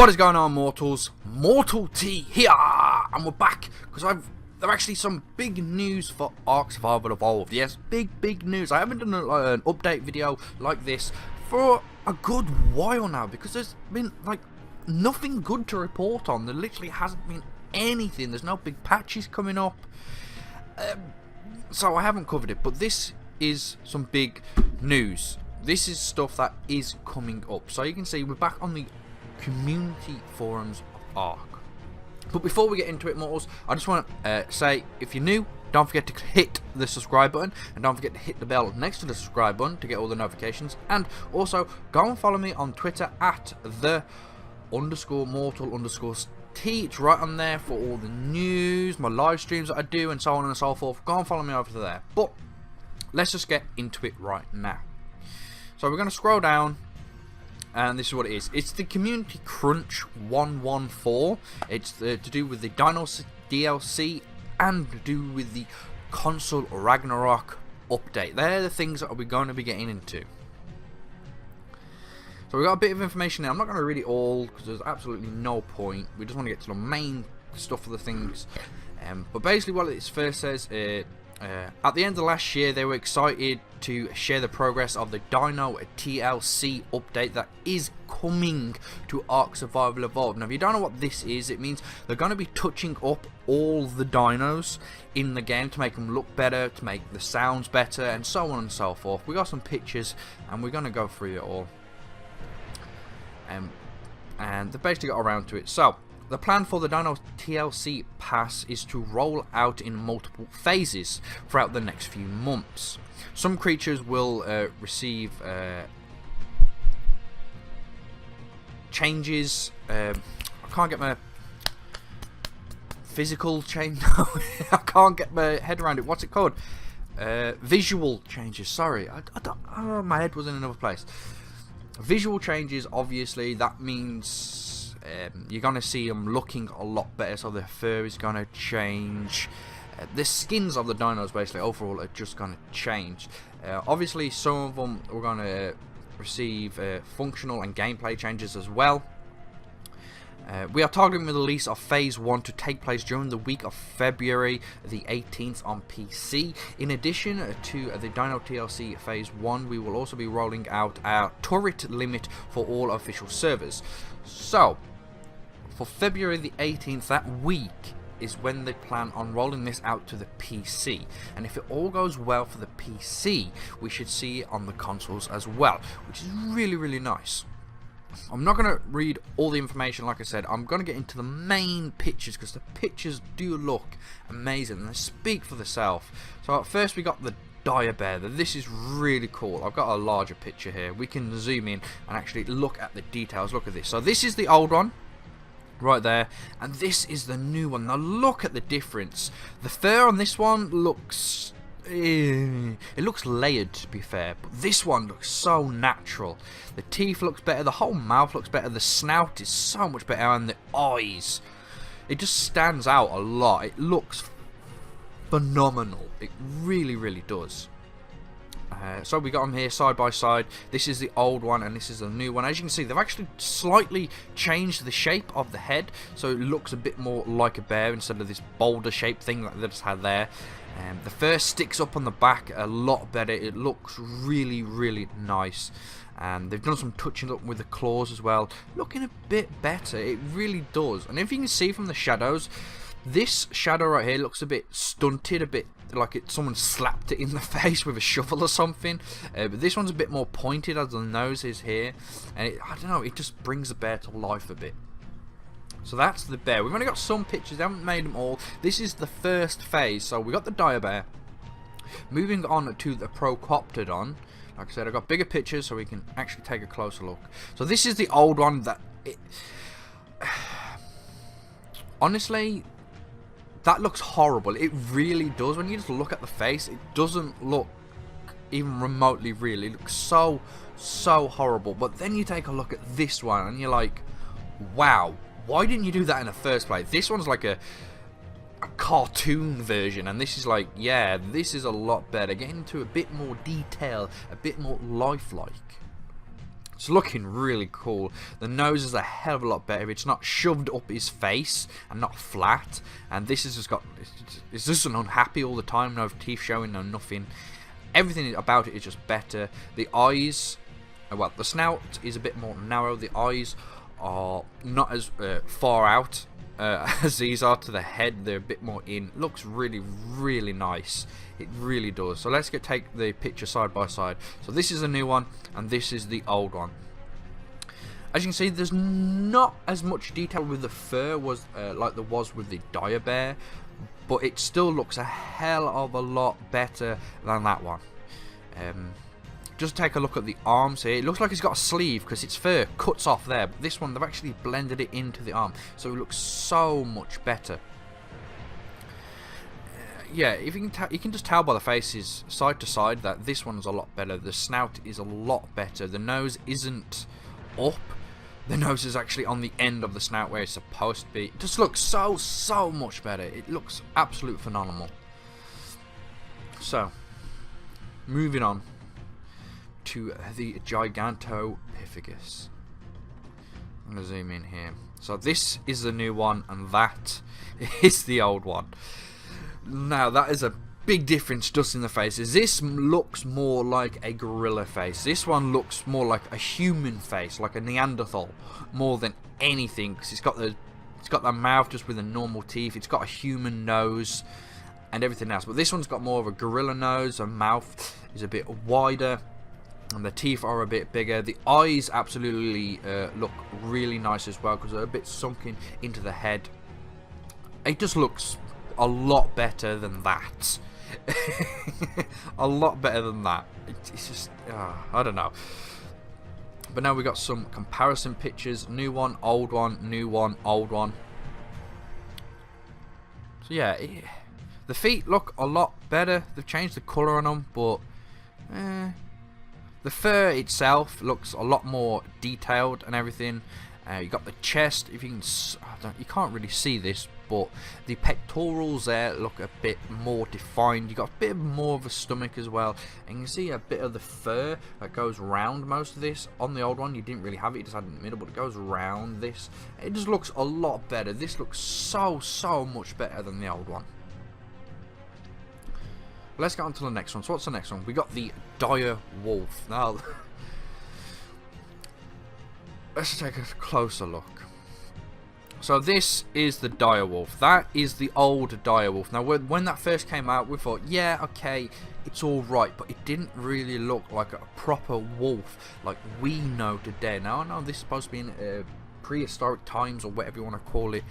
What is going on, mortals? Mortal T here, and we're back because there are actually some big news for Ark Survival Evolved. Yes, big news. I haven't done an update video like this for a good while now because there's been like nothing good to report on. There literally hasn't been anything. There's no big patches coming up, so I haven't covered it. But this is some big news. This is stuff that is coming up. So you can see we're back on the community forums of Ark. But before we get into it, mortals, I just want to say, if you're new, don't forget to hit the subscribe button, and don't forget to hit the bell next to the subscribe button to get all the notifications. And also go and follow me on Twitter at _mortal_t. It's right on there for all the news, my live streams that I do, and so on and so forth. Go and follow me over there. But let's just get into it right now. So we're going to scroll down, and this is what it is. It's the Community Crunch 114. It's to do with the Dino TLC and to do with the console Ragnatrok update. They're the things that we're going to be getting into. So we've got a bit of information there. I'm not going to read it all because there's absolutely no point. We just want to get to the main stuff of the things. But basically what it first says, at the end of last year, they were excited to share the progress of the Dino TLC update that is coming to Ark Survival Evolved. Now, if you don't know what this is, it means they're going to be touching up all the dinos in the game to make them look better, to make the sounds better, and so on and so forth. We got some pictures, and we're going to go through it all. And they basically got around to it. So, the plan for the Dino TLC pass is to roll out in multiple phases throughout the next few months. Some creatures will receive changes. I can't get my physical change. I can't get my head around it. What's it called? Visual changes. Sorry, I don't. Oh, my head was in another place. Visual changes. Obviously, that means you're going to see them looking a lot better, so their fur is going to change. The skins of the dinos basically overall are just going to change. Obviously some of them we're going to receive functional and gameplay changes as well. We are targeting the release of Phase 1 to take place during the week of February the 18th on PC. In addition to the Dino TLC Phase 1, we will also be rolling out our turret limit for all official servers. So, for February the 18th, that week, is when they plan on rolling this out to the PC. And if it all goes well for the PC, we should see it on the consoles as well, which is really nice. I'm not going to read all the information, like I said. I'm going to get into the main pictures because the pictures do look amazing and they speak for themselves. So at first we got the dire bear. This is really cool. I've got a larger picture here. We can zoom in and actually look at the details. Look at this. So this is the old one right there, and this is the new one. Now look at the difference. The fur on this one looks it looks layered, to be fair, but this one looks so natural. The teeth looks better, the whole mouth looks better, the snout is so much better, and the eyes, it just stands out a lot. It looks phenomenal. It really does. So we got them here side by side. This is the old one and this is the new one. As you can see, they've actually slightly changed the shape of the head, so it looks a bit more like a bear instead of this boulder shaped thing that they just had there. The fur sticks up on the back a lot better. It looks really nice. And they've done some touching up with the claws as well, looking a bit better. It really does. And if you can see from the shadows, this shadow right here looks a bit stunted, a bit like someone slapped it in the face with a shovel or something. But this one's a bit more pointed as the nose is here, and I don't know, it just brings the bear to life a bit. So that's the bear. We've only got some pictures, haven't made them all. This is the first phase. So we got the dire bear. Moving on to the Procoptodon. Like I said, I got bigger pictures so we can actually take a closer look. So this is the old one that honestly, that looks horrible. It really does. When you just look at the face, it doesn't look even remotely real. It looks so horrible. But then you take a look at this one and you're like, wow, why didn't you do that in the first place? This one's like a cartoon version, and this is like, yeah, this is a lot better. Getting into a bit more detail, a bit more lifelike. It's looking really cool. The nose is a hell of a lot better. It's not shoved up his face and not flat. And this has just got, it's just an unhappy all the time. No teeth showing, no nothing. Everything about it is just better. The eyes, well, the snout is a bit more narrow. The eyes are not as far out as these are to the head. They're a bit more in. Looks really, really nice. It really does. So let's take the picture side by side. So this is a new one, and this is the old one. As you can see, there's not as much detail with the fur like there was with the dire bear, but it still looks a hell of a lot better than that one. Just take a look at the arms here. It looks like it's got a sleeve because its fur cuts off there, but this one, they've actually blended it into the arm, so it looks so much better. Yeah, if you can just tell by the faces side to side that this one's a lot better. The snout is a lot better. The nose isn't up. The nose is actually on the end of the snout where it's supposed to be. It just looks so much better. It looks absolutely phenomenal. So, moving on to the Gigantopithecus. I'm going to zoom in here. So this is the new one, and that is the old one. Now that is a big difference just in the faces. This looks more like a gorilla face. This one looks more like a human face, like a Neanderthal, more than anything. Because it's got the mouth just with the normal teeth. It's got a human nose and everything else. But this one's got more of a gorilla nose. The mouth is a bit wider, and the teeth are a bit bigger. The eyes absolutely look really nice as well because they're a bit sunken into the head. It just looks a lot better than that. A lot better than that. It's just, I don't know. But now we got some comparison pictures. New one, old one, new one, old one. So yeah, the feet look a lot better. They've changed the colour on them, but the fur itself looks a lot more detailed and everything. You got the chest. If you can, you can't really see this, but the pectorals there look a bit more defined. You got a bit more of a stomach as well, and you can see a bit of the fur that goes round most of this. On the old one, you didn't really have it; you just had it in the middle, but it goes round this. It just looks a lot better. This looks so much better than the old one. Let's get on to the next one. So what's the next one? We got the dire wolf. Now, let's take a closer look. So this is the dire wolf. That is the old dire wolf. Now when that first came out, we thought, yeah, okay, it's alright, but it didn't really look like a proper wolf like we know today. Now I know this is supposed to be in prehistoric times or whatever you want to call it,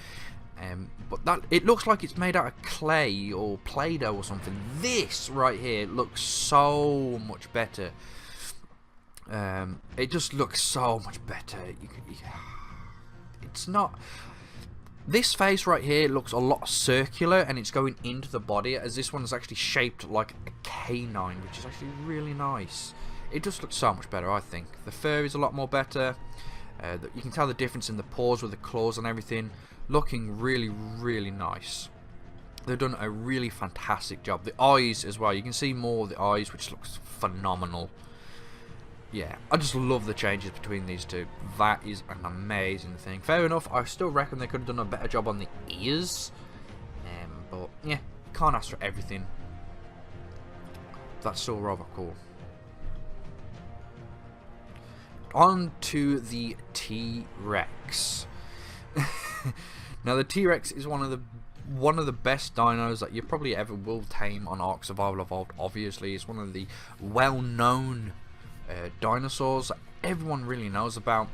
but that it looks like it's made out of clay or Play-Doh or something. This right here looks so much better. It just looks so much better. It's not. This face right here looks a lot circular, and it's going into the body, as this one is actually shaped like a canine, which is actually really nice. It just looks so much better, I think. The fur is a lot more better. You can tell the difference in the paws with the claws and everything. Looking really nice. They've done a really fantastic job. The eyes as well. You can see more of the eyes, which looks phenomenal. Yeah, I just love the changes between these two. That is an amazing thing. Fair enough, I still reckon they could have done a better job on the ears. But yeah, can't ask for everything. That's still rather cool. On to the T-Rex. Now the T-Rex is one of the best dinos that you probably ever will tame on Ark Survival Evolved. Obviously, it's one of the well-known dinosaurs that everyone really knows about,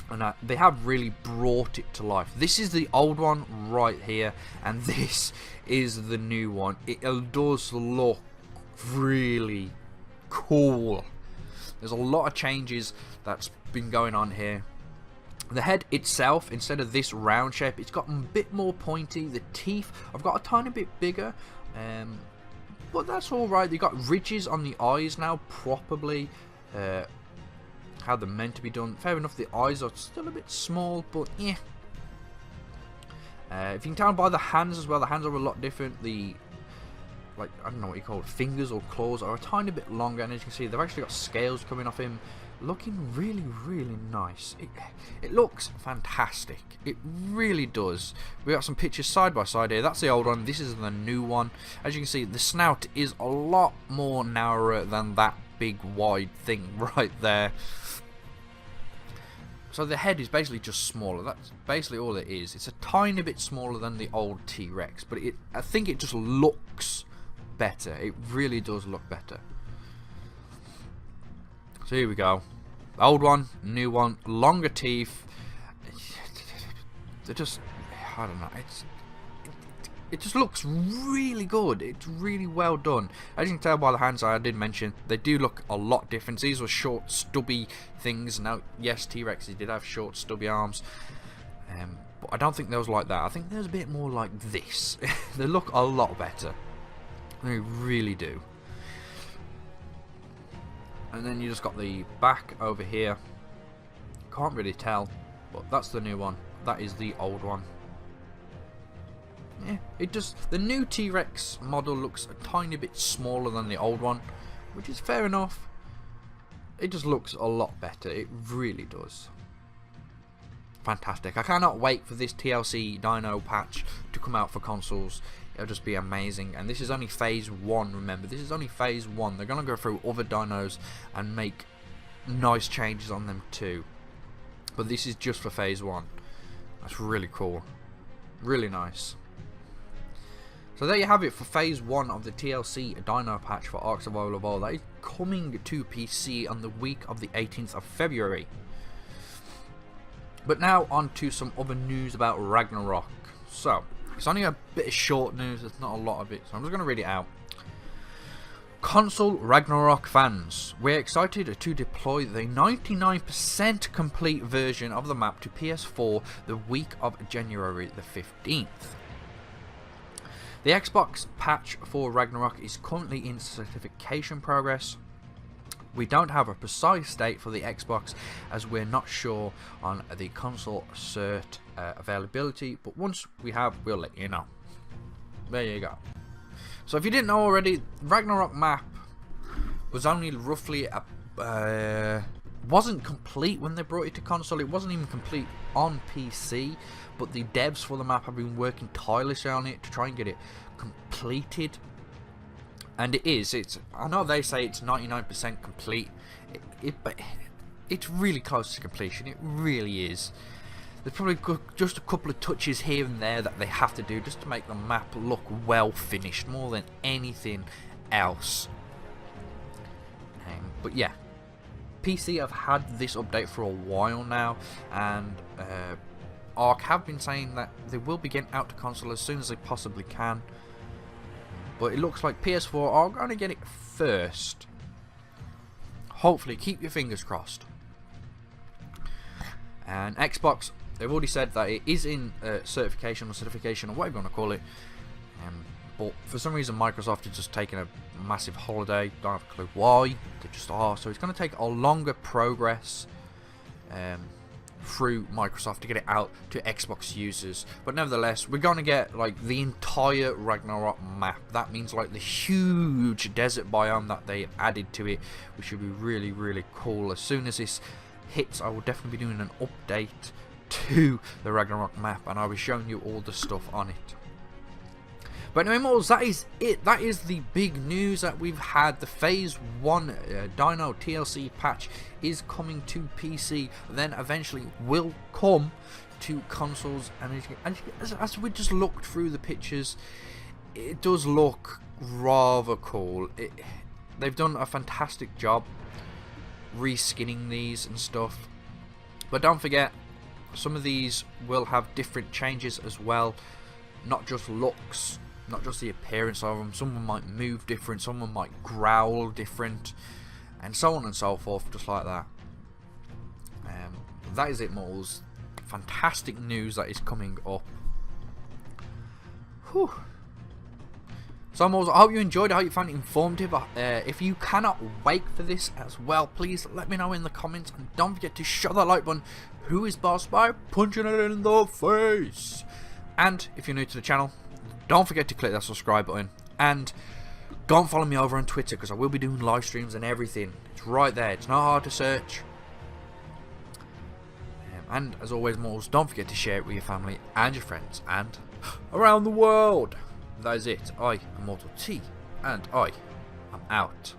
and they have really brought it to life. This is the old one right here, and this is the new one. It does look really cool. There's a lot of changes that's been going on here. The head itself, instead of this round shape, it's got a bit more pointy. The teeth I've got a tiny bit bigger, but that's alright. They've got ridges on the eyes now, probably how they're meant to be done. Fair enough, the eyes are still a bit small, but yeah. If you can tell by the hands as well, the hands are a lot different. The, like, I don't know what you call it, fingers or claws are a tiny bit longer, and as you can see, they've actually got scales coming off him. looking really, really nice. It looks fantastic. It really does. We got some pictures side by side here. That's the old one. This is the new one. As you can see, the snout is a lot more narrower than that big wide thing right there. So the head is basically just smaller. That's basically all it is. It's a tiny bit smaller than the old T-Rex, but I think it just looks better. It really does look better. So here we go. Old one, new one, longer teeth. They're just, I don't know. It just looks really good. It's really well done. As you can tell by the hands I did mention, they do look a lot different. These were short, stubby things. Now, yes, T-Rexes did have short, stubby arms. But I don't think they was like that. I think there's a bit more like this. They look a lot better. They really do. And then you just got the back over here. Can't really tell, but that's the new one. That is the old one. Yeah, the new T-Rex model looks a tiny bit smaller than the old one, which is fair enough. It just looks a lot better. It really does. Fantastic. I cannot wait for this TLC Dino patch to come out for consoles. It'll just be amazing. And this is only phase 1, remember. This is only phase 1. They're going to go through other dinos and make nice changes on them too. But this is just for phase 1. That's really cool. Really nice. So there you have it for phase 1 of the TLC Dino patch for Ark Survival Evolved. That is coming to PC on the week of the 18th of February. But now on to some other news about Ragnatrok. So, it's only a bit of short news, there's not a lot of it, so I'm just going to read it out. Console Ragnatrok fans, we're excited to deploy the 99% complete version of the map to PS4 the week of January the 15th. The Xbox patch for Ragnatrok is currently in certification progress. We don't have a precise date for the Xbox as we're not sure on the console cert availability, but once we have, we'll let you know. There you go. So if you didn't know already, Ragnatrok map was only roughly wasn't complete when they brought it to console. It wasn't even complete on PC, but the devs for the map have been working tirelessly on it to try and get it completed. And it is. I know they say it's 99% complete, but it's really close to completion. It really is. There's probably just a couple of touches here and there that they have to do just to make the map look well finished, more than anything else. But yeah, PC have had this update for a while now, and Ark have been saying that they will be getting out to console as soon as they possibly can. But it looks like PS4 are going to get it first. Hopefully, keep your fingers crossed. And Xbox, they've already said that it is in certification or whatever you want to call it. But for some reason, Microsoft is just taking a massive holiday. Don't have a clue why. They just are. So it's going to take a longer progress through Microsoft to get it out to Xbox users. But nevertheless, we're going to get like the entire Ragnatrok map. That means like the huge desert biome that they added to it, which should be really, really cool. As soon as this hits, I will definitely be doing an update to the Ragnatrok map, and I'll be showing you all the stuff on it. But anyway, Mortals, that is it. That is the big news that we've had. The Phase 1 Dino TLC patch is coming to PC, then eventually will come to consoles. And as we just looked through the pictures, it does look rather cool. They've done a fantastic job reskinning these and stuff. But don't forget, some of these will have different changes as well, not just looks. Not just the appearance of them. Someone might move different, someone might growl different, and so on and so forth, just like that. That is it, Mortals. Fantastic news that is coming up. Whew. So, Mortals, I hope you enjoyed it. I hope you found it informative. If you cannot wait for this as well, please let me know in the comments, and don't forget to shut that like button. Who is boss by punching it in the face? And if you're new to the channel, don't forget to click that subscribe button and Go and follow me over on Twitter, because I will be doing live streams and everything. It's right there. It's not hard to search. And as always, mortals, don't forget to share it with your family and your friends and around the world. That is it. I am Mortal T, and I am out.